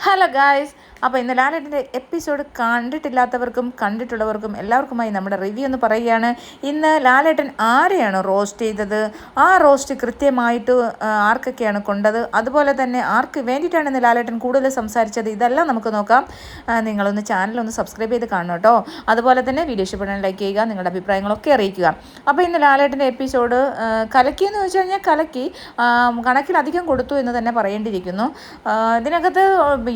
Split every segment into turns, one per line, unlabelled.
Hello guys, അപ്പോൾ ഇന്ന് ലാലേട്ടൻ്റെ എപ്പിസോഡ് കണ്ടിട്ടില്ലാത്തവർക്കും കണ്ടിട്ടുള്ളവർക്കും എല്ലാവർക്കുമായി നമ്മുടെ റിവ്യൂ എന്ന് പറയുകയാണ്. ഇന്ന് ലാലേട്ടൻ ആരെയാണ് റോസ്റ്റ് ചെയ്തത്, ആ റോസ്റ്റ് കൃത്യമായിട്ട് ആർക്കൊക്കെയാണ് കൊണ്ടത്, അതുപോലെ തന്നെ ആർക്ക് വേണ്ടിയിട്ടാണ് ഇന്ന് ലാലേട്ടൻ കൂടുതൽ സംസാരിച്ചത്, ഇതെല്ലാം നമുക്ക് നോക്കാം. നിങ്ങളൊന്ന് ചാനലൊന്ന് സബ്സ്ക്രൈബ് ചെയ്ത് കാണണം കേട്ടോ. അതുപോലെ തന്നെ വീഡിയോ ഇഷ്ടപ്പെടാൻ ലൈക്ക് ചെയ്യുക, നിങ്ങളുടെ അഭിപ്രായങ്ങളൊക്കെ അറിയിക്കുക. അപ്പോൾ ഇന്ന് ലാലേട്ടൻ്റെ എപ്പിസോഡ് കലക്കിയെന്ന് വെച്ച് കഴിഞ്ഞാൽ കലക്കി, കണക്കിലധികം കൊടുത്തു എന്ന് തന്നെ പറയേണ്ടിയിരിക്കുന്നു. ഇതിനകത്ത്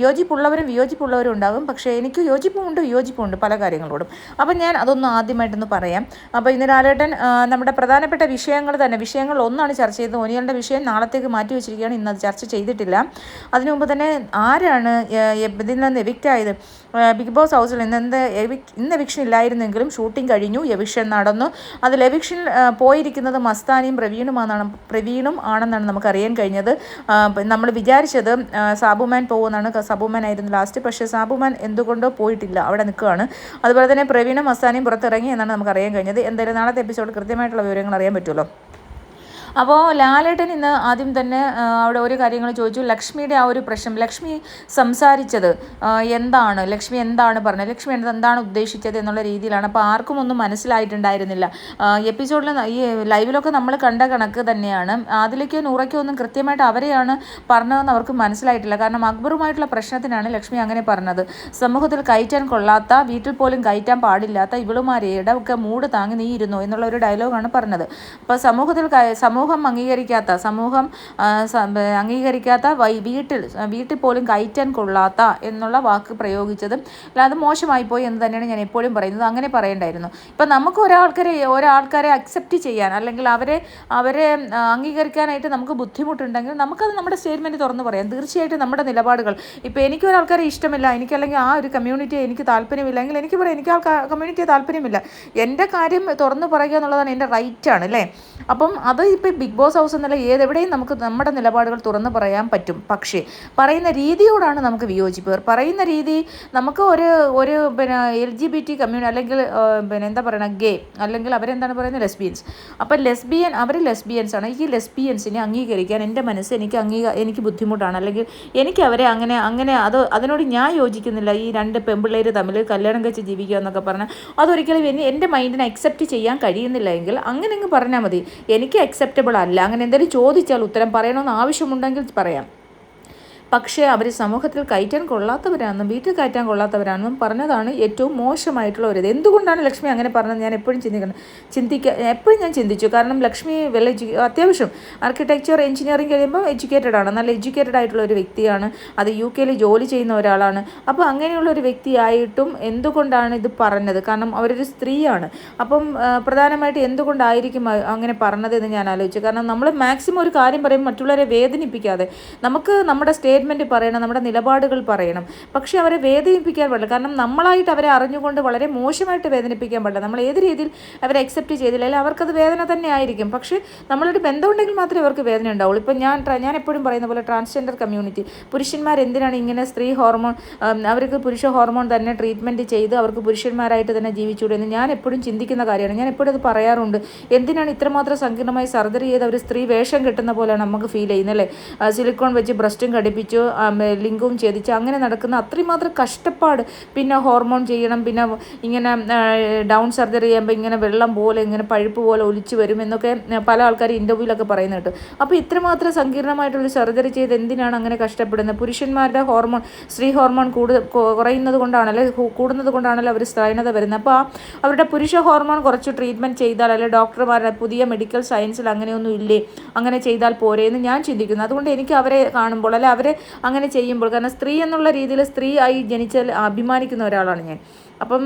യോജിപ്പുള്ളവരും വിയോജിപ്പുള്ളവരും ഉണ്ടാകും. പക്ഷേ എനിക്ക് യോജിപ്പുമുണ്ട് പല കാര്യങ്ങളോടും. അപ്പം ഞാൻ അതൊന്നും ആദ്യമായിട്ടൊന്ന് പറയാം. അപ്പോൾ ഇന്ന് ലാലേട്ടൻ നമ്മുടെ പ്രധാനപ്പെട്ട വിഷയങ്ങൾ ഒന്നാണ് ചർച്ച ചെയ്തത്. ഒനിയലിൻ്റെ വിഷയം നാളത്തേക്ക് മാറ്റി വെച്ചിരിക്കുകയാണ്, ഇന്നത് ചർച്ച ചെയ്തിട്ടില്ല. അതിനു മുമ്പ് തന്നെ ആരാണ് ഇതിൽ നിന്ന് എവിക്റ്റ് ആയത്? ബിഗ് ബോസ് ഹൗസിൽ ഇന്ന് എവിക്ഷൻ ഇല്ലായിരുന്നെങ്കിലും ഷൂട്ടിംഗ് കഴിഞ്ഞു, എവിക്ഷൻ നടന്നു. അതിൽ എവിക്ഷൻ പോയിരിക്കുന്നത് മസ്താനിയും പ്രവീണും ആണെന്നാണ് നമുക്കറിയാൻ കഴിഞ്ഞത്. നമ്മൾ വിചാരിച്ചത് സാബുമാൻ പോകുമെന്നാണ്. സാബുമാൻ ആയിരുന്നു ലാസ്റ്റ്, പക്ഷേ സാബുമാൻ എന്തുകൊണ്ടോ പോയിട്ടില്ല, അവിടെ നിൽക്കുകയാണ്. അതുപോലെ തന്നെ പ്രവീണും മസ്താനിയും പുറത്തിറങ്ങി എന്നാണ് നമുക്ക് അറിയാൻ കഴിഞ്ഞത്. എന്തായാലും നാളത്തെ എപ്പിസോഡ് കൃത്യമായിട്ടുള്ള വിവരങ്ങൾ അറിയാൻ പറ്റുമല്ലോ. അപ്പോൾ ലാലേട്ടൻ ഇന്ന് ആദ്യം തന്നെ അവിടെ ഒരു കാര്യങ്ങൾ ചോദിച്ചു. ലക്ഷ്മിയുടെ ആ ഒരു പ്രശ്നം, ലക്ഷ്മി സംസാരിച്ചത് എന്താണ്, ലക്ഷ്മി എന്താണ് പറഞ്ഞത്, ലക്ഷ്മി എന്താണ് ഉദ്ദേശിച്ചത് എന്നുള്ള രീതിയിലാണ്. അപ്പോൾ ആർക്കും ഒന്നും മനസ്സിലായിട്ടുണ്ടായിരുന്നില്ല. എപ്പിസോഡിൽ ഈ ലൈവിലൊക്കെ നമ്മൾ കണ്ട കണക്ക് തന്നെയാണ്. അതിലേക്കോ നൂറയ്ക്കോ ഒന്നും കൃത്യമായിട്ട് അവരെയാണ് പറഞ്ഞതെന്ന് അവർക്ക് മനസ്സിലായിട്ടില്ല. കാരണം അക്ബറുമായിട്ടുള്ള പ്രശ്നത്തിനാണ് ലക്ഷ്മി അങ്ങനെ പറഞ്ഞത്. സമൂഹത്തിൽ കയറ്റാൻ കൊള്ളാത്ത, വീട്ടിൽ പോലും കയറ്റാൻ പാടില്ലാത്ത ഇവളുമാരെയുടെ ഒക്കെ മൂട് താങ്ങി നീ ഇരുന്നു എന്നുള്ള ഒരു ഡയലോഗാണ് പറഞ്ഞത്. അപ്പോൾ സമൂഹം അംഗീകരിക്കാത്ത വീട്ടിൽ പോലും കയറ്റാൻ കൊള്ളാത്ത എന്നുള്ള വാക്ക് പ്രയോഗിച്ചത് അത് മോശമായിപ്പോയി എന്ന് തന്നെയാണ് ഞാൻ എപ്പോഴും പറയുന്നത്. അങ്ങനെ പറയണ്ടായിരുന്നു. ഇപ്പം നമുക്ക് ഒരാൾക്കാരെ അക്സെപ്റ്റ് ചെയ്യാൻ, അല്ലെങ്കിൽ അവരെ അംഗീകരിക്കാനായിട്ട് നമുക്ക് ബുദ്ധിമുട്ടുണ്ടെങ്കിൽ നമുക്കത് നമ്മുടെ സ്റ്റേറ്റ്മെൻറ്റ് തുറന്ന് പറയാം. തീർച്ചയായിട്ടും നമ്മുടെ നിലപാടുകൾ, ഇപ്പോൾ എനിക്കൊരാൾക്കാരെ ഇഷ്ടമില്ല, എനിക്കല്ലെങ്കിൽ ആ ഒരു കമ്മ്യൂണിറ്റിയെ എനിക്ക് താല്പര്യമില്ല എങ്കിൽ എനിക്ക് പറയാം എനിക്ക് ആ കമ്മ്യൂണിറ്റിയെ താല്പര്യമില്ല. എൻ്റെ കാര്യം തുറന്ന് പറയുക എന്നുള്ളതാണ് എൻ്റെ റൈറ്റാണ് അല്ലേ. അപ്പം അത് ഇപ്പോൾ ബിഗ് ബോസ് ഹൗസ് എന്നല്ല, ഏതെവിടെയും നമുക്ക് നമ്മുടെ നിലപാടുകൾ തുറന്ന് പറയാൻ പറ്റും. പക്ഷേ പറയുന്ന രീതിയോടാണ് നമുക്ക് വിയോജിപ്പ്. പറയുന്ന രീതി നമുക്ക് ഒരു LGBT കമ്മ്യൂണിറ്റി, അല്ലെങ്കിൽ എന്താ പറയുക, ഗേ, അല്ലെങ്കിൽ അവരെന്താണ് പറയുന്നത്, ലെസ്ബിയൻസ്. അപ്പം അവർ ലെസ്ബിയൻസ് ആണ്. ഈ ലെസ്ബിയൻസിനെ അംഗീകരിക്കാൻ എൻ്റെ മനസ്സ് എനിക്ക് ബുദ്ധിമുട്ടാണ്, അല്ലെങ്കിൽ എനിക്ക് അവരെ അങ്ങനെ അതിനോട് ഞാൻ യോജിക്കുന്നില്ല. ഈ രണ്ട് പെൺപിള്ളേർ തമ്മിൽ കല്യാണം കഴിച്ച് ജീവിക്കുക എന്നൊക്കെ പറഞ്ഞാൽ അതൊരിക്കലും എൻ്റെ മൈൻഡിനെ അക്സെപ്റ്റ് ചെയ്യാൻ കഴിയുന്നില്ല എങ്കിൽ അങ്ങനെ അങ്ങ് പറഞ്ഞാൽ മതി. എനിക്ക് അക്സെപ്റ്റബിൾ അല്ല. അങ്ങനെ എന്തെങ്കിലും ചോദിച്ചാൽ ഉത്തരം പറയണമെന്ന് ആവശ്യമുണ്ടെങ്കിൽ പറയാം. പക്ഷേ അവർ സമൂഹത്തിൽ കയറ്റാൻ കൊള്ളാത്തവരാണെന്നും വീട്ടിൽ കയറ്റാൻ കൊള്ളാത്തവരാണെന്നും പറഞ്ഞതാണ് ഏറ്റവും മോശമായിട്ടുള്ള ഒരു ഇത്. എന്തുകൊണ്ടാണ് ലക്ഷ്മി അങ്ങനെ പറഞ്ഞത് ഞാൻ എപ്പോഴും ഞാൻ ചിന്തിച്ചു. കാരണം ലക്ഷ്മി അത്യാവശ്യം ആർക്കിടെക്ചർ എഞ്ചിനീയറിംഗ് കഴിയുമ്പോൾ എഡ്യൂക്കേറ്റഡ് ആണ്, നല്ല എഡ്യൂക്കേറ്റഡ് ആയിട്ടുള്ള ഒരു വ്യക്തിയാണ്. അത് UK ജോലി ചെയ്യുന്ന ഒരാളാണ്. അപ്പോൾ അങ്ങനെയുള്ള ഒരു വ്യക്തിയായിട്ടും എന്തുകൊണ്ടാണ് ഇത് പറഞ്ഞത്? കാരണം അവരൊരു സ്ത്രീയാണ്. അപ്പം പ്രധാനമായിട്ട് എന്തുകൊണ്ടായിരിക്കും അങ്ങനെ പറഞ്ഞത് എന്ന് ഞാൻ ആലോചിച്ചു. കാരണം നമ്മൾ മാക്സിമം ഒരു കാര്യം പറയുമ്പോൾ മറ്റുള്ളവരെ വേദനിപ്പിക്കാതെ നമുക്ക് നമ്മുടെ സ്റ്റേറ്റ്മെൻറ്റ് പറയണം, നമ്മുടെ നിലപാടുകൾ പറയണം. പക്ഷേ അവരെ വേദനിപ്പിക്കാൻ പാടില്ല. കാരണം നമ്മളായിട്ട് അവരെ അറിഞ്ഞുകൊണ്ട് വളരെ മോശമായിട്ട് വേദനിപ്പിക്കാൻ പാടില്ല. നമ്മൾ ഏത് രീതിയിൽ അവരെ അക്സെപ്റ്റ് ചെയ്തില്ല അല്ലെങ്കിൽ അവർക്കത് വേദന തന്നെ ആയിരിക്കും. പക്ഷേ നമ്മളൊരു ബന്ധമുണ്ടെങ്കിൽ മാത്രമേ അവർക്ക് വേദന ഉണ്ടാവുള്ളൂ. ഇപ്പം ഞാൻ എപ്പോഴും പറയുന്ന പോലെ ട്രാൻസ്ജെൻഡർ കമ്മ്യൂണിറ്റി, പുരുഷന്മാരെന്തിനാണ് ഇങ്ങനെ സ്ത്രീ ഹോർമോൺ, അവർക്ക് പുരുഷ ഹോർമോൺ തന്നെ ട്രീറ്റ്മെൻറ്റ് ചെയ്ത് അവർക്ക് പുരുഷന്മാരായിട്ട് തന്നെ ജീവിച്ചുകൂടെ എന്ന് ഞാൻ എപ്പോഴും ചിന്തിക്കുന്ന കാര്യമാണ്. ഞാൻ എപ്പോഴും അത് പറയാറുണ്ട്. എന്തിനാണ് ഇത്രമാത്രം സങ്കീർണമായി സർജറി ചെയ്ത് അവർ സ്ത്രീ വേഷം കെട്ടുന്ന പോലെയാണ് നമുക്ക് ഫീൽ ചെയ്യുന്നത് അല്ലേ. സിലിക്കോൺ വെച്ച് ബ്രസ്റ്റും ഘടിപ്പിച്ചു, ലിംഗവും ഛേദിച്ച് അങ്ങനെ നടക്കുന്ന അത്രമാത്രം കഷ്ടപ്പാട്. പിന്നെ ഹോർമോൺ ചെയ്യണം, പിന്നെ ഇങ്ങനെ ഡൗൺ സർജറി ചെയ്യുമ്പോൾ ഇങ്ങനെ വെള്ളം പോലെ ഇങ്ങനെ പഴുപ്പ് പോലെ ഒലിച്ചു വരും എന്നൊക്കെ പല ആൾക്കാർ ഇൻ്റർവ്യൂവിലൊക്കെ പറയുന്നത് കേട്ടു. അപ്പോൾ ഇത്രമാത്രം സങ്കീർണമായിട്ടുള്ള സർജറി ചെയ്ത് എന്തിനാണ് അങ്ങനെ കഷ്ടപ്പെടുന്നത്? പുരുഷന്മാരുടെ ഹോർമോൺ, സ്ത്രീ ഹോർമോൺ കുറയുന്നത് കൊണ്ടാണല്ലോ, കൂടുന്നത് കൊണ്ടാണല്ലോ അവർ സ്ത്രൈണത വരുന്നത്. അപ്പോൾ അവരുടെ പുരുഷ ഹോർമോൺ കുറച്ച് ട്രീറ്റ്മെൻറ്റ് ചെയ്താൽ, അല്ലെങ്കിൽ ഡോക്ടർമാരുടെ പുതിയ മെഡിക്കൽ സയൻസിൽ അങ്ങനെയൊന്നും ഇല്ലേ, അങ്ങനെ ചെയ്താൽ പോരെ എന്ന് ഞാൻ ചിന്തിക്കുന്നു. അതുകൊണ്ട് എനിക്ക് അവരെ കാണുമ്പോൾ, അല്ലെ അവരെ അങ്ങനെ ചെയ്യുമ്പോൾ, കാരണം സ്ത്രീ എന്നുള്ള രീതിയിൽ സ്ത്രീ ആയി ജനിച്ചാൽ അഭിമാനിക്കുന്ന ഒരാളാണ് ഞാൻ. അപ്പം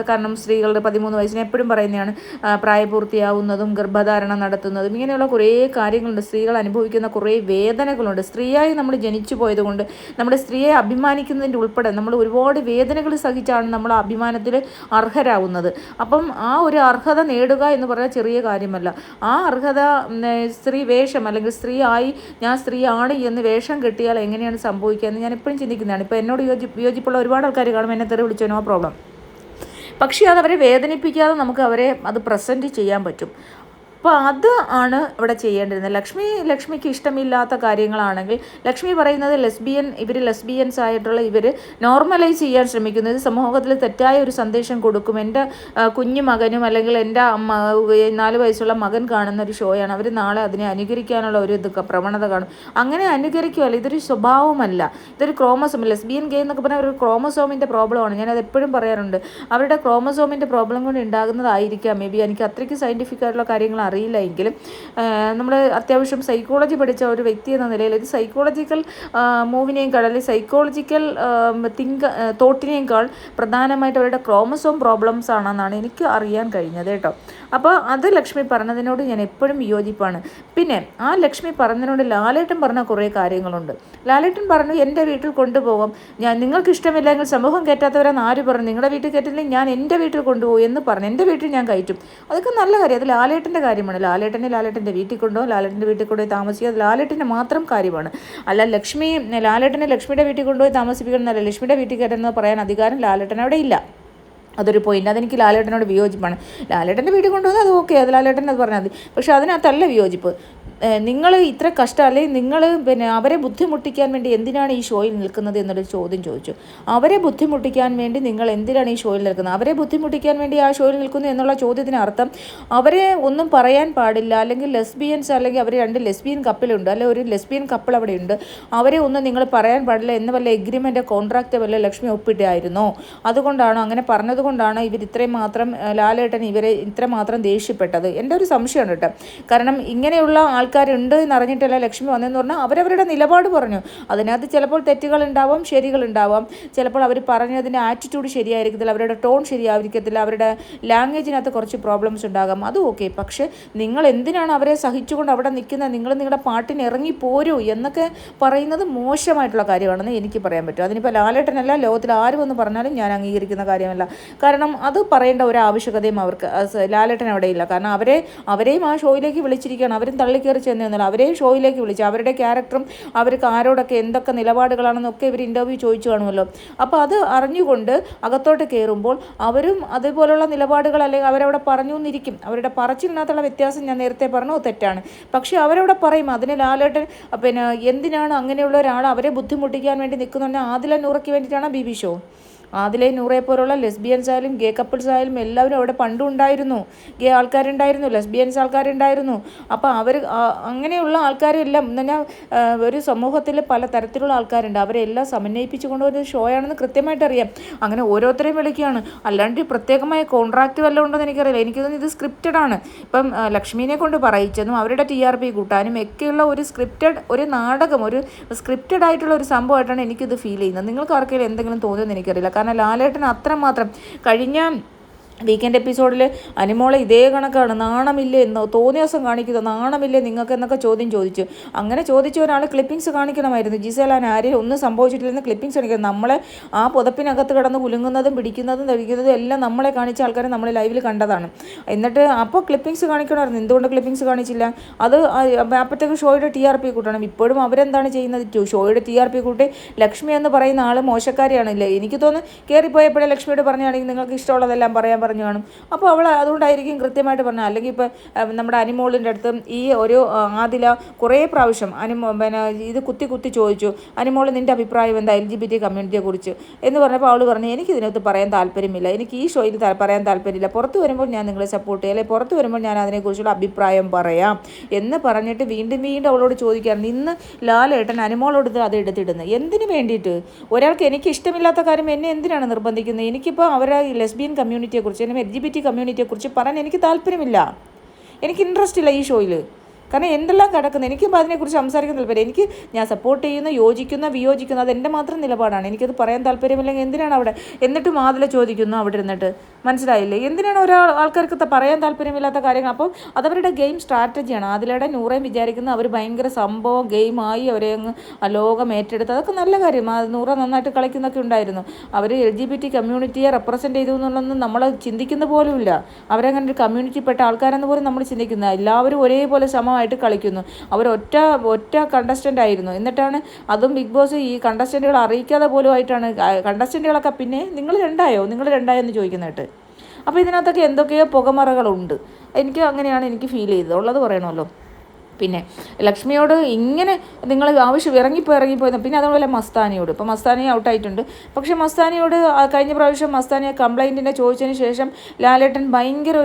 കാരണം സ്ത്രീകളുടെ 13 വയസ്സിന് എപ്പോഴും പറയുന്നതാണ്, പ്രായപൂർത്തിയാവുന്നതും ഗർഭധാരണം നടത്തുന്നതും ഇങ്ങനെയുള്ള കുറേ കാര്യങ്ങളുണ്ട്. സ്ത്രീകൾ അനുഭവിക്കുന്ന കുറേ വേദനകളുണ്ട്. സ്ത്രീയായി നമ്മൾ ജനിച്ചു പോയതുകൊണ്ട് നമ്മുടെ സ്ത്രീയെ അഭിമാനിക്കുന്നതിൻ്റെ ഉൾപ്പെടെ നമ്മൾ ഒരുപാട് വേദനകൾ സഹിച്ചാണ് നമ്മൾ അഭിമാനത്തിൽ അർഹരാകുന്നത്. അപ്പം ആ ഒരു അർഹത നേടുക എന്ന് പറഞ്ഞാൽ ചെറിയ കാര്യമല്ല. ആ അർഹത സ്ത്രീ വേഷം, അല്ലെങ്കിൽ ഞാൻ സ്ത്രീയാണ് എന്ന് വേഷം കെട്ടിയാൽ എങ്ങനെയാണ് സംഭവിക്കുക എന്ന് ഞാൻ എപ്പോഴും ചിന്തിക്കുന്നതാണ്. ഇപ്പോൾ എന്നോട് യോജിപ്പുള്ള ഒരുപാട് ആൾക്കാർ കാണും, എന്നെ തെറി വിളിച്ചോ, നോ പ്രോബ്ലം. പക്ഷേ അതവരെ വേദനിപ്പിക്കാതെ നമുക്ക് അത് പ്രസൻറ്റ് ചെയ്യാൻ പറ്റും. അപ്പോൾ അത് ആണ് ഇവിടെ ചെയ്യേണ്ടിരുന്നത്. ലക്ഷ്മിക്ക് ഇഷ്ടമില്ലാത്ത കാര്യങ്ങളാണെങ്കിൽ ലക്ഷ്മി പറയുന്നത് ലെസ്ബിയൻസ് ആയിട്ടുള്ള ഇവർ നോർമലൈസ് ചെയ്യാൻ ശ്രമിക്കുന്നത് സമൂഹത്തിൽ തെറ്റായ ഒരു സന്ദേശം കൊടുക്കും. എൻ്റെ കുഞ്ഞു മകനും അല്ലെങ്കിൽ എൻ്റെ 4 വയസ്സുള്ള മകൻ കാണുന്ന ഒരു ഷോയാണ്, അവർ നാളെ അതിനെ അനുകരിക്കാനുള്ള ഒരു പ്രവണത കാണും. അങ്ങനെ അനുകരിക്കുകയല്ല, ഇതൊരു സ്വഭാവമല്ല, ഇതൊരു ലെസ്ബിയൻ ഗേ എന്നൊക്കെ പറഞ്ഞാൽ ഒരു ക്രോമസോമിൻ്റെ പ്രോബ്ലമാണ്. ഞാനത് എപ്പോഴും പറയാറുണ്ട്. അവരുടെ ക്രോമസോമിൻ്റെ പ്രോബ്ലം കൊണ്ട് ഉണ്ടാകുന്നതായിരിക്കാം മേ ബി. എനിക്ക് അത്രയ്ക്ക് സയൻറ്റിഫിക് ആയിട്ടുള്ള കാര്യങ്ങൾ അറിയില്ല എങ്കിലും നമ്മൾ അത്യാവശ്യം സൈക്കോളജി പഠിച്ച ഒരു വ്യക്തി എന്ന നിലയിൽ ഇത് സൈക്കോളജിക്കൽ മൂവിനേക്കാൾ അല്ലെങ്കിൽ സൈക്കോളജിക്കൽ തോട്ടിനേക്കാൾ പ്രധാനമായിട്ട് അവരുടെ ക്രോമസോം പ്രോബ്ലംസ് ആണെന്നാണ് എനിക്ക് അറിയാൻ കഴിഞ്ഞത് കേട്ടോ. അപ്പോൾ അത് ലക്ഷ്മി പറഞ്ഞതിനോട് ഞാൻ എപ്പോഴും വിയോജിപ്പാണ്. പിന്നെ ആ ലക്ഷ്മി പറഞ്ഞതിനോട് ലാലേട്ടൻ പറഞ്ഞ കുറേ കാര്യങ്ങളുണ്ട്. ലാലേട്ടൻ പറഞ്ഞു എൻ്റെ വീട്ടിൽ കൊണ്ടുപോകും, നിങ്ങൾക്ക് ഇഷ്ടമില്ലെങ്കിൽ സമൂഹം കയറ്റാത്തവരെന്ന് ആര് പറഞ്ഞു, നിങ്ങളുടെ വീട്ടിൽ കയറ്റില്ലെങ്കിൽ ഞാൻ എൻ്റെ വീട്ടിൽ കൊണ്ടുപോകും എന്ന് പറഞ്ഞു, എൻ്റെ വീട്ടിൽ ഞാൻ കയറ്റും. അതൊക്കെ നല്ല കാര്യം, അത് ലാലേട്ടൻ്റെ കാര്യമാണ്. ലാലേട്ടൻ്റെ വീട്ടിൽ കൊണ്ടുപോകും, ലാലേട്ടൻ്റെ വീട്ടിൽ കൊണ്ടുപോയി താമസിക്കുക, അത് ലാലേട്ടൻ്റെ മാത്രം കാര്യമാണ്. അല്ല ലാലേട്ടനെ ലക്ഷ്മിയുടെ വീട്ടിൽ കൊണ്ടുപോയി താമസിപ്പിക്കണമെന്നല്ല, ലക്ഷ്മിയുടെ വീട്ടിൽ കയറ്റുന്നത് പറയാൻ അധികാരം ലാലേട്ടൻ അവിടെ ഇല്ല. അതൊരു പോയിന്റ്. അതെനിക്ക് ലാലേട്ടനോട് വിയോജിപ്പാണ്. ലാലേട്ടൻ്റെ വീട്ടിൽ കൊണ്ടുപോകുന്നത് അത് ഓക്കെ, അത് ലാലേട്ടൻ അത് പറഞ്ഞാൽ മതി. പക്ഷെ അതിനകത്തല്ല വിയോജിപ്പ്. നിങ്ങൾ ഇത്ര കഷ്ടം, അല്ലെങ്കിൽ നിങ്ങൾ അവരെ ബുദ്ധിമുട്ടിക്കാൻ വേണ്ടി എന്തിനാണ് ഈ ഷോയിൽ നിൽക്കുന്നത് എന്നൊരു ചോദ്യം ചോദിച്ചു. അവരെ ബുദ്ധിമുട്ടിക്കാൻ വേണ്ടി നിങ്ങൾ എന്തിനാണ് ഈ ഷോയിൽ നിൽക്കുന്നത്, അവരെ ബുദ്ധിമുട്ടിക്കാൻ വേണ്ടി ആ ഷോയിൽ നിൽക്കുന്നു എന്നുള്ള ചോദ്യത്തിന് അർത്ഥം അവരെ ഒന്നും പറയാൻ പാടില്ല, അല്ലെങ്കിൽ ലെസ്ബിയൻസ്, അല്ലെങ്കിൽ അവർ 2 ലെസ്ബിയൻ കപ്പിളുണ്ട്, അല്ലെങ്കിൽ ഒരു ലെസ്ബിയൻ കപ്പിൾ അവിടെ ഉണ്ട്, അവരെ ഒന്നും നിങ്ങൾ പറയാൻ പാടില്ല എന്ന വല്ല എഗ്രിമെൻ്റ് കോൺട്രാക്റ്റ് വല്ല ലക്ഷ്മി ഒപ്പിട്ടായിരുന്നോ? അതുകൊണ്ടാണോ, അങ്ങനെ പറഞ്ഞതുകൊണ്ടാണ് ഇവർ ഇത്രയും മാത്രം ലാലേട്ടൻ ഇവരെ ഇത്രമാത്രം ദേഷ്യപ്പെട്ടത്? എൻ്റെ ഒരു സംശയമാണ് കേട്ടോ. കാരണം ഇങ്ങനെയുള്ള ആൾക്കാരുണ്ട് എന്നറിഞ്ഞിട്ടല്ല ലക്ഷ്മി വന്നതെന്ന് പറഞ്ഞാൽ അവരവരുടെ നിലപാട് പറഞ്ഞു. അതിനകത്ത് ചിലപ്പോൾ തെറ്റുകളുണ്ടാവാം, ശരികളുണ്ടാവാം. ചിലപ്പോൾ അവർ പറഞ്ഞതിൻ്റെ ആറ്റിറ്റ്യൂഡ് ശരിയായിരിക്കത്തില്ല, അവരുടെ ടോൺ ശരിയായിരിക്കത്തില്ല, അവരുടെ ലാംഗ്വേജിനകത്ത് കുറച്ച് പ്രോബ്ലംസ് ഉണ്ടാകാം, അതും ഓക്കെ. പക്ഷേ നിങ്ങൾ എന്തിനാണ് അവരെ സഹിച്ചുകൊണ്ട് അവിടെ നിൽക്കുന്നത്, നിങ്ങൾ നിങ്ങളുടെ പാട്ടിന് ഇറങ്ങി പോരൂ എന്നൊക്കെ പറയുന്നത് മോശമായിട്ടുള്ള കാര്യമാണെന്ന് എനിക്ക് പറയാൻ പറ്റും. അതിനിപ്പോൾ ലാലേട്ടനല്ല, ലോകത്തിൽ ആരും ഒന്ന് പറഞ്ഞാലും ഞാൻ അംഗീകരിക്കുന്ന കാര്യമല്ല. കാരണം അത് പറയേണ്ട ഒരു ആവശ്യകതയും അവർക്ക് ലാലേട്ടൻ അവിടെ ഇല്ല. കാരണം അവരെയും ആ ഷോയിലേക്ക് വിളിച്ചിരിക്കുകയാണ്, അവരും തള്ളിക്കയറി ചെന്നൊന്നുമില്ല, അവരെയും ഷോയിലേക്ക് വിളിച്ചു. അവരുടെ ക്യാരക്ടറും അവർക്ക് ആരോടൊക്കെ എന്തൊക്കെ നിലപാടുകളാണെന്നൊക്കെ ഇവർ ഇൻ്റർവ്യൂ ചോദിച്ചു കാണുമല്ലോ. അപ്പോൾ അത് അറിഞ്ഞുകൊണ്ട് അകത്തോട്ട് കയറുമ്പോൾ അവരും അതുപോലുള്ള നിലപാടുകൾ അല്ലെങ്കിൽ അവരവിടെ പറഞ്ഞു എന്നിരിക്കും. അവരുടെ പറച്ചിലിനകത്തുള്ള വ്യത്യാസം ഞാൻ നേരത്തെ പറഞ്ഞു തെറ്റാണ്. പക്ഷേ അവരവിടെ പറയും. അതിന് ലാലേട്ടൻ എന്തിനാണ് അങ്ങനെയുള്ള ഒരാൾ അവരെ ബുദ്ധിമുട്ടിക്കാൻ വേണ്ടി നിൽക്കുന്നുണ്ടെങ്കിൽ ആദില നൂറയ്ക്ക് വേണ്ടിയിട്ടാണ് ബിബി ഷോ. ആദിലെ നൂറെ പോലുള്ള ലെസ്ബിയൻസ് ആയാലും ഗേ കപ്പിൾസ് ആയാലും എല്ലാവരും അവിടെ പണ്ടും ഉണ്ടായിരുന്നു. ഗേ ആൾക്കാരുണ്ടായിരുന്നു, ലെസ്ബിയൻസ് ആൾക്കാരുണ്ടായിരുന്നു. അപ്പോൾ അവർ അങ്ങനെയുള്ള ആൾക്കാരെല്ലാം എന്ന് പറഞ്ഞാൽ ഒരു സമൂഹത്തിൽ പല തരത്തിലുള്ള ആൾക്കാരുണ്ട്, അവരെല്ലാം സമന്വയിപ്പിച്ചു കൊണ്ടുവരുന്ന ഷോയാണെന്ന് കൃത്യമായിട്ട് അറിയാം. അങ്ങനെ ഓരോരുത്തരെയും വിളിക്കുകയാണ്, അല്ലാണ്ട് പ്രത്യേകമായ കോൺട്രാക്റ്റ് വല്ലതും ഉണ്ടെന്ന് എനിക്കറിയില്ല. എനിക്ക് തോന്നുന്നു ഇത് സ്ക്രിപ്റ്റഡ് ആണ്. ഇപ്പം ലക്ഷ്മിനെ കൊണ്ട് പറയിച്ചെന്നും അവരുടെ TRP കൂട്ടാനും ഒക്കെയുള്ള ഒരു ഒരു നാടകം, ഒരു സ്ക്രിപ്റ്റഡ് ആയിട്ടുള്ള ഒരു സംഭവമായിട്ടാണ് എനിക്കിത് ഫീൽ ചെയ്യുന്നത്. നിങ്ങൾക്ക് ആർക്കെങ്കിലും എന്തെങ്കിലും തോന്നുമെന്ന് എനിക്കറിയില്ല. കാരണം ലാലേട്ടൻ അത്രമാത്രം കഴിഞ്ഞ വീക്കെൻഡ് എപ്പിസോഡിൽ അനിമോളെ ഇതേ കണക്കാണ്, നാണമില്ലേ എന്ന് തോന്നിയ ദിവസം കാണിക്കുന്നത്, നാണമില്ലേ നിങ്ങൾക്ക് എന്നൊക്കെ ചോദ്യം ചോദിച്ചു. അങ്ങനെ ചോദിച്ച ഒരാൾ ക്ലിപ്പിങ്സ് കാണിക്കണമായിരുന്നു. ജിസേൽ ആര്യൻ ഒന്നും സംഭവിച്ചിട്ടില്ലെന്ന് ക്ലിപ്പിങ്സ് കാണിക്കണം. നമ്മളെ ആ പുതപ്പിനകത്ത് കിടന്ന് കുലുങ്ങുന്നതും പിടിക്കുന്നതും എല്ലാം നമ്മളെ കാണിച്ച ആൾക്കാരെ നമ്മൾ ലൈവിൽ കണ്ടതാണ്. എന്നിട്ട് അപ്പോൾ ക്ലിപ്പിങ്സ് കാണിക്കണമായിരുന്നു. എന്തുകൊണ്ട് ക്ലിപ്പിങ്സ് കാണിച്ചില്ല? അത് അപ്പോഴത്തേക്ക് ഷോയുടെ TRP കൂട്ടണം. ഇപ്പോഴും അവരെന്താണ് ചെയ്യുന്നത്? ഷോയുടെ TRP കൂട്ടി ലക്ഷ്മി എന്ന് പറയുന്ന ആൾ മോശക്കാരിയാണില്ലേ? എനിക്ക് തോന്നുന്നു കയറിപ്പോയപ്പോഴേ ലക്ഷ്മിയോട് പറഞ്ഞാണെങ്കിൽ നിങ്ങൾക്ക് ഇഷ്ടമുള്ളതെല്ലാം പറയാൻ പറഞ്ഞു കാണും. അപ്പോൾ അവൾ അതുകൊണ്ടായിരിക്കും കൃത്യമായിട്ട് പറഞ്ഞത്. അല്ലെങ്കിൽ ഇപ്പോൾ നമ്മുടെ അനിമോളിൻ്റെ അടുത്ത് ഈ ഒരു ആദില കുറേ പ്രാവശ്യം ഇത് കുത്തി ചോദിച്ചു, അനിമോൾ നിൻ്റെ അഭിപ്രായം എന്താ LGBT കമ്മ്യൂണിറ്റിയെ കുറിച്ച് എന്ന് പറഞ്ഞപ്പോൾ അവൾ പറഞ്ഞു എനിക്കിതിനകത്ത് പറയാൻ താല്പര്യമില്ല, എനിക്ക് ഈ ഷോയിൽ പറയാൻ താല്പര്യമില്ല, പുറത്ത് വരുമ്പോൾ ഞാൻ നിങ്ങളെ സപ്പോർട്ട് ചെയ്യാം, അല്ലെങ്കിൽ പുറത്ത് വരുമ്പോൾ ഞാൻ അതിനെക്കുറിച്ചുള്ള അഭിപ്രായം പറയാം എന്ന് പറഞ്ഞിട്ട് വീണ്ടും അവളോട് ചോദിക്കാറുണ്ട്. ഇന്ന് ലാലേട്ടൻ അനിമോളോട് അത് എടുത്തിടുന്നത് എന്തിനു വേണ്ടിയിട്ട്? ഒരാൾക്ക് എനിക്ക് ഇഷ്ടമില്ലാത്ത കാര്യം എന്നെ എന്തിനാണ് നിർബന്ധിക്കുന്നത്? എനിക്കിപ്പോൾ അവരുടെ ലെസ്ബിയൻ കമ്മ്യൂണിറ്റിയെക്കുറിച്ച് LGBT കമ്മ്യൂണിറ്റിയെക്കുറിച്ച് പറയാൻ എനിക്ക് താല്പര്യമില്ല, എനിക്ക് ഇൻട്രസ്റ്റ് ഇല്ല ഈ ഷോയിൽ. കാരണം എന്തെല്ലാം കിടക്കുന്നത് എനിക്കിപ്പോൾ അതിനെക്കുറിച്ച് സംസാരിക്കാൻ താല്പര്യം. എനിക്ക് ഞാൻ സപ്പോർട്ട് ചെയ്യുന്ന, യോജിക്കുന്ന, വിയോജിക്കുന്ന അതെൻ്റെ മാത്രം നിലപാടാണ്. എനിക്കത് പറയാൻ താല്പര്യമില്ലെങ്കിൽ എന്തിനാണ് അവിടെ? എന്നിട്ടും ആദില ചോദിക്കുന്നു അവിടെ ഇരുന്നിട്ട്. മനസ്സിലായില്ലേ? എന്തിനാണ് ആൾക്കാർക്ക് പറയാൻ താല്പര്യമില്ലാത്ത കാര്യങ്ങൾ? അപ്പോൾ അതവരുടെ ഗെയിം സ്ട്രാറ്റജിയാണ്. ആദിലയുടെ നൂറേം വിചാരിക്കുന്നത് അവർ ഭയങ്കര സംഭവം ഗെയിമായി അവരെ അങ്ങ് ലോകം ഏറ്റെടുത്ത്, അതൊക്കെ നല്ല കാര്യം. നൂറ നന്നായിട്ട് കളിക്കുന്നൊക്കെ ഉണ്ടായിരുന്നു. അവർ LGBT കമ്മ്യൂണിറ്റിയെ റെപ്രസെൻറ്റ് ചെയ്തു എന്നുള്ളതൊന്നും നമ്മൾ ചിന്തിക്കുന്ന പോലുമില്ല. അവരങ്ങനെ ഒരു കമ്മ്യൂണിറ്റിപ്പെട്ട ആൾക്കാരെന്ന് പോലും നമ്മൾ ചിന്തിക്കുന്നത്. എല്ലാവരും ഒരേപോലെ ആയിട്ട് കളിക്കുന്നു. അവർ ഒറ്റ കണ്ടസ്റ്റൻ്റ് ആയിരുന്നു. എന്നിട്ടാണ് അതും ബിഗ് ബോസ് ഈ കണ്ടസ്റ്റൻറ്റുകൾ അറിയിക്കാതെ പോലും ആയിട്ടാണ് കണ്ടസ്റ്റൻറ്റുകളൊക്കെ പിന്നെ നിങ്ങൾ രണ്ടായോ എന്ന് ചോദിക്കുന്നതായിട്ട്. അപ്പോൾ ഇതിനകത്തൊക്കെ എന്തൊക്കെയോ പുകമറകളുണ്ട്. എനിക്ക് അങ്ങനെയാണ് എനിക്ക് ഫീൽ ചെയ്തത്, ഉള്ളത് പറയണമല്ലോ. പിന്നെ ലക്ഷ്മിയോട് ഇങ്ങനെ നിങ്ങൾ ആവശ്യം ഇറങ്ങിപ്പോയി. പിന്നെ അതുപോലെ മസ്താനിയോട്, ഇപ്പോൾ മസ്താനി ഔട്ടായിട്ടുണ്ട്. പക്ഷേ മസ്താനിയോട് കഴിഞ്ഞ പ്രാവശ്യം മസ്താനിയെ കംപ്ലൈൻറ്റിൻ്റെ ചോദിച്ചതിന് ശേഷം ലാലേട്ടൻ ഭയങ്കര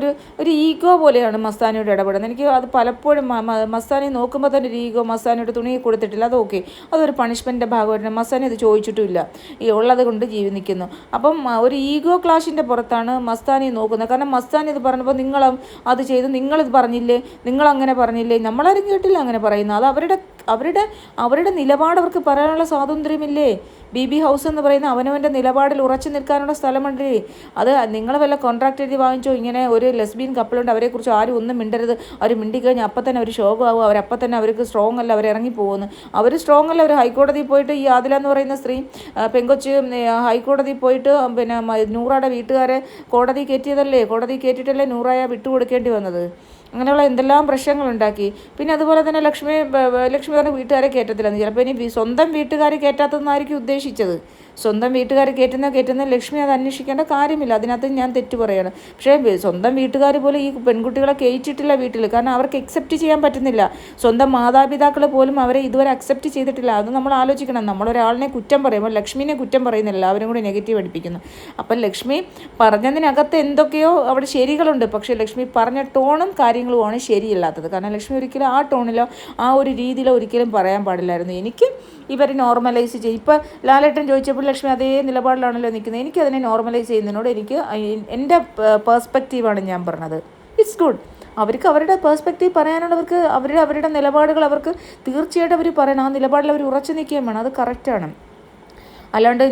ഒരു ഈഗോ പോലെയാണ് മസ്താനിയോട് ഇടപെടുന്നത്. എനിക്ക് അത് പലപ്പോഴും മസ്താനി നോക്കുമ്പോൾ തന്നെ ഒരു ഈഗോ, മസ്താനിയോട് തുണി കൊടുത്തിട്ടില്ല, അത് ഓക്കെ, അതൊരു പണിഷ്മെൻറ്റിൻ്റെ ഭാഗമായിട്ട് മസ്താനി അത് ചോദിച്ചിട്ടുമില്ല, ഈ ഉള്ളത് കൊണ്ട് നിൽക്കുന്നു. അപ്പം ഒരു ഈഗോ ക്ലാഷിൻ്റെ പുറത്താണ് മസ്താനി നോക്കുന്നത്. കാരണം മസ്താനി ഇത് പറഞ്ഞപ്പോൾ നിങ്ങൾ അത് ചെയ്തു, നിങ്ങളിത് പറഞ്ഞില്ലേ, നിങ്ങളങ്ങനെ പറഞ്ഞില്ലേ, നമ്മളാരും കേട്ടില്ല അങ്ങനെ പറയുന്നത്. അത് അവരുടെ നിലപാട് അവർക്ക് പറയാനുള്ള സ്വാതന്ത്ര്യമില്ലേ? ബി ഹൗസ് എന്ന് പറയുന്ന അവനവൻ്റെ നിലപാടിൽ ഉറച്ചു നിൽക്കാനുള്ള സ്ഥലമുണ്ടേ. അത് നിങ്ങൾ വല്ല കോൺട്രാക്ട് എഴുതി വാങ്ങിച്ചോ? ഇങ്ങനെ ഒരു ലെസ്ബിയൻ കപ്പിളുണ്ട്, അവരെക്കുറിച്ച് ആരും ഒന്നും മിണ്ടരുത്, അവർ മിണ്ടിക്കഴിഞ്ഞാൽ അപ്പം തന്നെ അവർ ശോകമാവും, അവരപ്പം തന്നെ അവർക്ക് സ്ട്രോങ് അല്ല, അവർ ഇറങ്ങിപ്പോകുന്നു. അവർ സ്ട്രോങ് അല്ല, അവർ ഹൈക്കോടതിയിൽ പോയിട്ട്, ഈ ആദില എന്ന് പറയുന്ന സ്ത്രീ പെങ്കൊച്ച് ഹൈക്കോടതിയിൽ പോയിട്ട് പിന്നെ നൂറയുടെ വീട്ടുകാരെ കോടതി കയറ്റിയതല്ലേ, കോടതി കയറ്റിയിട്ടല്ലേ നൂറായ വിട്ടുകൊടുക്കേണ്ടി വന്നത്. അങ്ങനെയുള്ള എന്തെല്ലാം പ്രശ്നങ്ങളുണ്ടാക്കി. പിന്നെ അതുപോലെ തന്നെ ലക്ഷ്മി പറഞ്ഞ വീട്ടുകാരെ കയറ്റത്തില്ലെന്ന്. ചിലപ്പോൾ ഇനി സ്വന്തം വീട്ടുകാർ കയറ്റാത്തതെന്നായിരിക്കും ഉദ്ദേശിച്ചത്. സ്വന്തം വീട്ടുകാർ കയറ്റുന്ന ലക്ഷ്മി അത് അന്വേഷിക്കേണ്ട കാര്യമില്ല, അതിനകത്ത് ഞാൻ തെറ്റു പറയാണ്. പക്ഷേ സ്വന്തം വീട്ടുകാർ പോലും ഈ പെൺകുട്ടികളെ കയറ്റിയിട്ടില്ല വീട്ടിൽ, കാരണം അവർക്ക് അക്സെപ്റ്റ് ചെയ്യാൻ പറ്റുന്നില്ല. സ്വന്തം മാതാപിതാക്കൾ പോലും അവരെ ഇതുവരെ അക്സെപ്റ്റ് ചെയ്തിട്ടില്ല. അത് നമ്മൾ ആലോചിക്കണം. നമ്മളൊരാളിനെ കുറ്റം പറയുമ്പോൾ ലക്ഷ്മിനെ കുറ്റം പറയുന്നില്ല, എല്ലാവരും കൂടി നെഗറ്റീവ് അടിപ്പിക്കുന്നു. അപ്പം ലക്ഷ്മി പറഞ്ഞതിനകത്ത് എന്തൊക്കെയോ അവിടെ ശരികളുണ്ട്, പക്ഷേ ലക്ഷ്മി പറഞ്ഞ ടോണും കാര്യങ്ങളുമാണ് ശരിയല്ലാത്തത്. കാരണം ലക്ഷ്മി ഒരിക്കലും ആ ടോണിലോ ആ ഒരു രീതിയിലോ ഒരിക്കലും പറയാൻ പാടില്ലായിരുന്നു. എനിക്ക് ഇവർ നോർമലൈസ് ചെയ്യും. ഇപ്പം ലാലേട്ടൻ ചോദിച്ചപ്പോൾ ലക്ഷ്മി അതേ നിലപാടിലാണല്ലോ നിൽക്കുന്നത്. എനിക്കതിനെ നോർമലൈസ് ചെയ്യുന്നതിനോട് എൻ്റെ പേഴ്സ്പെക്റ്റീവാണ് ഞാൻ പറഞ്ഞത്. It's good. അവർക്ക് അവരുടെ പേഴ്സ്പെക്റ്റീവ് പറയാനുള്ളവർക്ക് അവരുടെ നിലപാടുകൾ അവർക്ക് തീർച്ചയായിട്ടും അവർ പറയണം. ആ നിലപാടിൽ അവർ ഉറച്ചു നിൽക്കുകയും വേണം. അത് കറക്റ്റാണ്. അല്ലാണ്ട്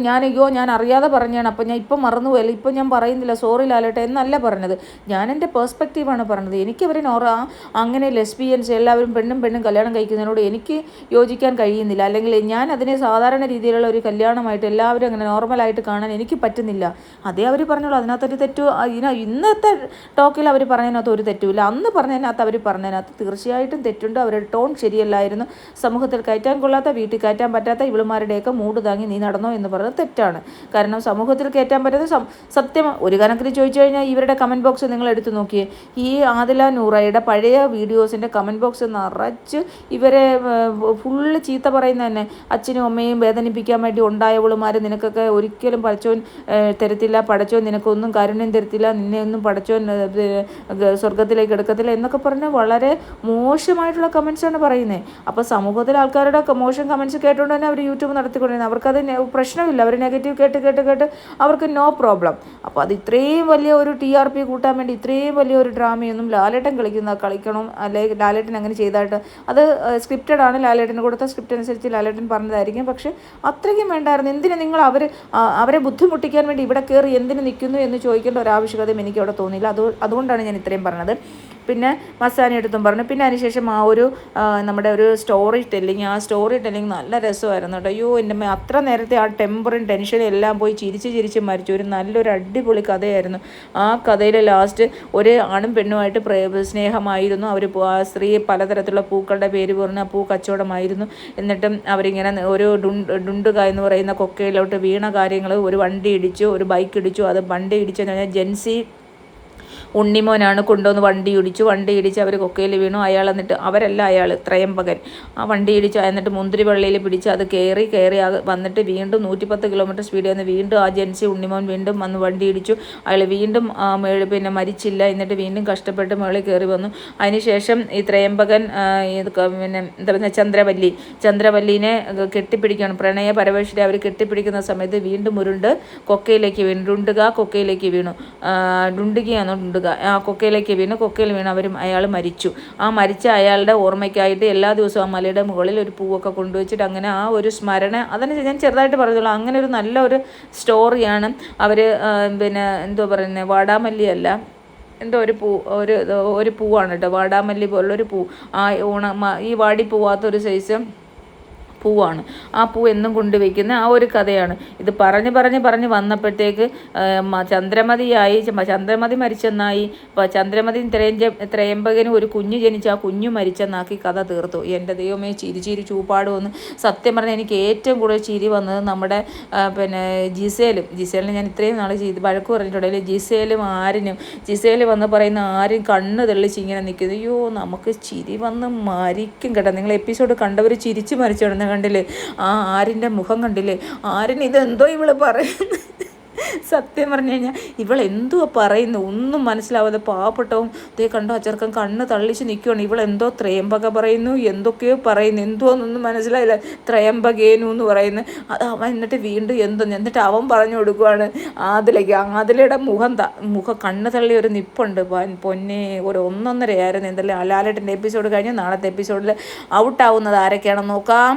ഞാൻ അറിയാതെ പറഞ്ഞാണ്, അപ്പം ഞാൻ ഇപ്പം മറന്നുപോയല്ലോ, ഇപ്പം ഞാൻ പറയുന്നില്ല, സോറി ലാലേട്ടൻ എന്നല്ല പറഞ്ഞത്. ഞാൻ എൻ്റെ പേഴ്സ്പെക്റ്റീവാണ് പറഞ്ഞത്. എനിക്കവരെ അങ്ങനെ ലെസ്ബിയൻസ് എല്ലാവരും പെണ്ണും കല്യാണം കഴിക്കുന്നതിനോട് എനിക്ക് യോജിക്കാൻ കഴിയുന്നില്ല. അല്ലെങ്കിൽ ഞാൻ അതിനെ സാധാരണ രീതിയിലുള്ള ഒരു കല്യാണമായിട്ട് എല്ലാവരും അങ്ങനെ നോർമലായിട്ട് കാണാൻ എനിക്ക് പറ്റുന്നില്ല. അതേ അവർ പറഞ്ഞോളൂ. അതിനകത്തൊരു തെറ്റു ഇന്നത്തെ ടോക്കിൽ അവർ പറഞ്ഞതിനകത്ത് ഒരു തെറ്റുമില്ല. അന്ന് പറഞ്ഞതിനകത്ത് അവർ പറഞ്ഞതിനകത്ത് തീർച്ചയായിട്ടും തെറ്റുണ്ട്. അവരുടെ ടോൺ ശരിയല്ലായിരുന്നു. സമൂഹത്തിൽ കയറ്റാൻ കൊള്ളാത്ത, വീട്ടിൽ കയറ്റാൻ പറ്റാത്ത ഇവളുമാരുടെയൊക്കെ മൂട് താങ്ങി നീ നടന്നോ എന്ന് പറയുന്നത് തെറ്റാണ്. കാരണം സമൂഹത്തിൽ കയറ്റാൻ പറ്റുന്ന സത്യം ഒരു കണക്കിന് ചോദിച്ചു കഴിഞ്ഞാൽ ഇവരുടെ കമൻറ്റ് ബോക്സ് നിങ്ങൾ എടുത്തു നോക്കിയേ. ഈ ആദില നൂറയുടെ പഴയ വീഡിയോസിൻ്റെ കമൻറ്റ് ബോക്സ് നിറച്ച് ഇവരെ ഫുള്ള് ചീത്ത പറയുന്ന തന്നെ. അച്ഛനും അമ്മയും വേദനിപ്പിക്കാൻ വേണ്ടി ഉണ്ടായവളുമാർ നിനക്കൊക്കെ ഒരിക്കലും പടച്ചോൻ തരത്തില്ല, പടച്ചോൻ നിനക്കൊന്നും കാരുണ്യം തരത്തില്ല, നിന്നെ ഒന്നും പടച്ചോൻ സ്വർഗത്തിലേക്ക് എടുക്കത്തില്ല എന്നൊക്കെ പറഞ്ഞ് വളരെ മോശമായിട്ടുള്ള കമൻസാണ് പറയുന്നത്. അപ്പോൾ സമൂഹത്തിലെ ആൾക്കാരുടെ മോശം കമൻസ് കേട്ടുകൊണ്ട് തന്നെ അവർ യൂട്യൂബ് നടത്തിക്കൊണ്ടിരുന്നത്. അവർക്കത് പ്രശ്നമില്ല. അവർ നെഗറ്റീവ് കേട്ട് അവർക്ക് നോ പ്രോബ്ലം. അപ്പോൾ അത് ഇത്രയും വലിയ ഒരു TRP കൂട്ടാൻ വേണ്ടി ഇത്രയും വലിയൊരു ഡ്രാമയൊന്നും ലാലേട്ടൻ കളിക്കണം, അല്ലെങ്കിൽ ലാലേട്ടൻ അങ്ങനെ ചെയ്തായിട്ട് അത് സ്ക്രിപ്റ്റഡ് ആണ്. ലാലേട്ടന് കൊടുത്ത സ്ക്രിപ്റ്റ് അനുസരിച്ച് ലാലേട്ടൻ പറഞ്ഞതായിരിക്കും. പക്ഷേ അത്രയ്ക്കും വേണ്ടായിരുന്നു. എന്തിന് നിങ്ങൾ അവരെ ബുദ്ധിമുട്ടിക്കാൻ വേണ്ടി ഇവിടെ കയറി എന്തിന് നിൽക്കുന്നു എന്ന് ചോദിക്കേണ്ട ഒരു ആവശ്യകതയും എനിക്ക് അവിടെ തോന്നിയില്ല. അതുകൊണ്ടാണ് ഞാൻ ഇത്രയും പറഞ്ഞത്. പിന്നെ മസ്താനി എടുത്തും പറഞ്ഞു. പിന്നെ അതിനുശേഷം നമ്മുടെ ഒരു സ്റ്റോറി ടെല്ലിങ് നല്ല രസമായിരുന്നു കേട്ടോ. അയ്യോ എൻ്റെ അത്ര നേരത്തെ ആ ടെമ്പറും ടെൻഷനും എല്ലാം പോയി ചിരിച്ച് മരിച്ചു. നല്ലൊരു അടിപൊളി കഥയായിരുന്നു. ആ കഥയിൽ ലാസ്റ്റ് ഒരു ആണും പെണ്ണുമായിട്ട് സ്നേഹമായിരുന്നു. ആ സ്ത്രീ പലതരത്തിലുള്ള പൂക്കളുടെ പേര് പറഞ്ഞ പൂ കച്ചവടമായിരുന്നു. എന്നിട്ടും അവരിങ്ങനെ ഒരു ഡുണ്ടുക എന്ന് പറയുന്ന കൊക്കയിലോട്ട് വീണ കാര്യങ്ങൾ, ഒരു വണ്ടി ഇടിച്ചു, ഒരു ബൈക്ക് ഇടിച്ചു. അത് വണ്ടി ഇടിച്ചെന്ന് പറഞ്ഞാൽ ജെൻസി ഉണ്ണിമോനാണ് കൊണ്ടുവന്ന് വണ്ടി ഇടിച്ച് അവർ കൊക്കയിൽ വീണു. അയാൾ ത്രയംബകൻ ആ വണ്ടി ഇടിച്ച് എന്നിട്ട് മുന്തിരിവള്ളിയിൽ പിടിച്ച് അത് കയറി വന്നിട്ട് വീണ്ടും 110 കിലോമീറ്റർ സ്പീഡിൽ വന്ന് വീണ്ടും ആ ജെൻസി ഉണ്ണിമോൻ വീണ്ടും വന്ന് വണ്ടി ഇടിച്ചു. അയാൾ വീണ്ടും പിന്നെ മരിച്ചില്ല. എന്നിട്ട് വീണ്ടും കഷ്ടപ്പെട്ട് മുകളിൽ കയറി വന്നു. അതിനുശേഷം ഈ ത്രയംബകൻ പിന്നെ എന്താ പറയുക ചന്ദ്രവല്ലിനെ കെട്ടിപ്പിടിക്കുകയാണ്. പ്രണയ പരവേശിനെ അവർ കെട്ടിപ്പിടിക്കുന്ന സമയത്ത് വീണ്ടും കൊക്കയിലേക്ക് വീണു. കൊക്കയിലേക്ക് വീണു. കൊക്കയിലേക്ക് കൊക്കയിൽ വീണ് അയാൾ മരിച്ചു. ആ മരിച്ച അയാളുടെ ഓർമ്മയ്ക്കായിട്ട് എല്ലാ ദിവസവും ആ മലയുടെ മുകളിൽ ഒരു പൂവൊക്കെ കൊണ്ടുവച്ചിട്ട് അങ്ങനെ ആ ഒരു സ്മരണ, അതിന് ഞാൻ ചെറുതായിട്ട് പറഞ്ഞോളൂ. അങ്ങനെ ഒരു നല്ലൊരു സ്റ്റോറിയാണ്. അവർ പിന്നെ എന്തോ പറയുന്നത്, വാടാമല്ലി അല്ല, എന്തോ ഒരു പൂവാണ് കേട്ടോ, വാടാമല്ലി പോലുള്ളൊരു പൂ. ഈ വാടി പോവാത്തൊരു സൈസ് പൂവാണ്. ആ പൂ എന്നും കൊണ്ടുവയ്ക്കുന്ന ആ ഒരു കഥയാണ്. ഇത് പറഞ്ഞ് വന്നപ്പോഴത്തേക്ക് ചന്ദ്രമതി മരിച്ചെന്നായി, ചന്ദ്രമതിയും ത്രയംബകനും ഒരു കുഞ്ഞ് ജനിച്ച് ആ കുഞ്ഞു മരിച്ചെന്നാക്കി കഥ തീർത്തു. എൻ്റെ ദൈവമേ, ചിരി ചൂപ്പാട് വന്ന്. സത്യം പറഞ്ഞാൽ എനിക്ക് ഏറ്റവും കൂടുതൽ ചിരി വന്നത് നമ്മുടെ പിന്നെ ജിസേലിന് ഞാൻ ഇത്രയും നാൾ വഴക്ക് പറഞ്ഞിട്ടുണ്ടെങ്കിൽ ജിസേല് വന്ന് പറയുന്ന ആരും കണ്ണ് തെള്ളിച്ച് ഇങ്ങനെ നിൽക്കുന്നത്. അയ്യോ, നമുക്ക് ചിരി വന്ന് മരിക്കും കേട്ടോ. നിങ്ങൾ എപ്പിസോഡ് കണ്ടവർ ചിരിച്ച് മരിച്ചോടുന്ന കണ്ടില്ലേ? ആ ആരിൻ്റെ മുഖം കണ്ടില്ലേ? ആരിന് ഇതെന്തോ ഇവള് പറയുന്നത്. സത്യം പറഞ്ഞു കഴിഞ്ഞാൽ ഇവളെന്തുവാ പറയുന്നു ഒന്നും മനസ്സിലാവാതെ പാവപ്പെട്ടവും ദേ കണ്ടോ ചെറുക്കൻ കണ്ണ് തള്ളിച്ച് നിൽക്കുകയാണ്. ഇവളെന്തോ ത്രയംബക പറയുന്നു, എന്തൊക്കെയോ പറയുന്നു, എന്തോന്നൊന്നും മനസ്സിലായില്ല. ത്രയംബകേനു എന്ന് പറയുന്നു. അത് അവൻ എന്നിട്ട് വീണ്ടും എന്നിട്ട് അവൻ പറഞ്ഞു കൊടുക്കുവാണ് ആദിലയുടെ മുഖം കണ്ണ് തള്ളി ഒരു നിപ്പുണ്ട്. പൊന്നെ, ഒരു 1.5 ആയിരുന്നു. എന്തായാലും ലാലേട്ടൻ്റെ എപ്പിസോഡ് കഴിഞ്ഞ് നാളത്തെ എപ്പിസോഡിൽ ഔട്ടാവുന്നത് ആരൊക്കെയാണെന്ന് നോക്കാം.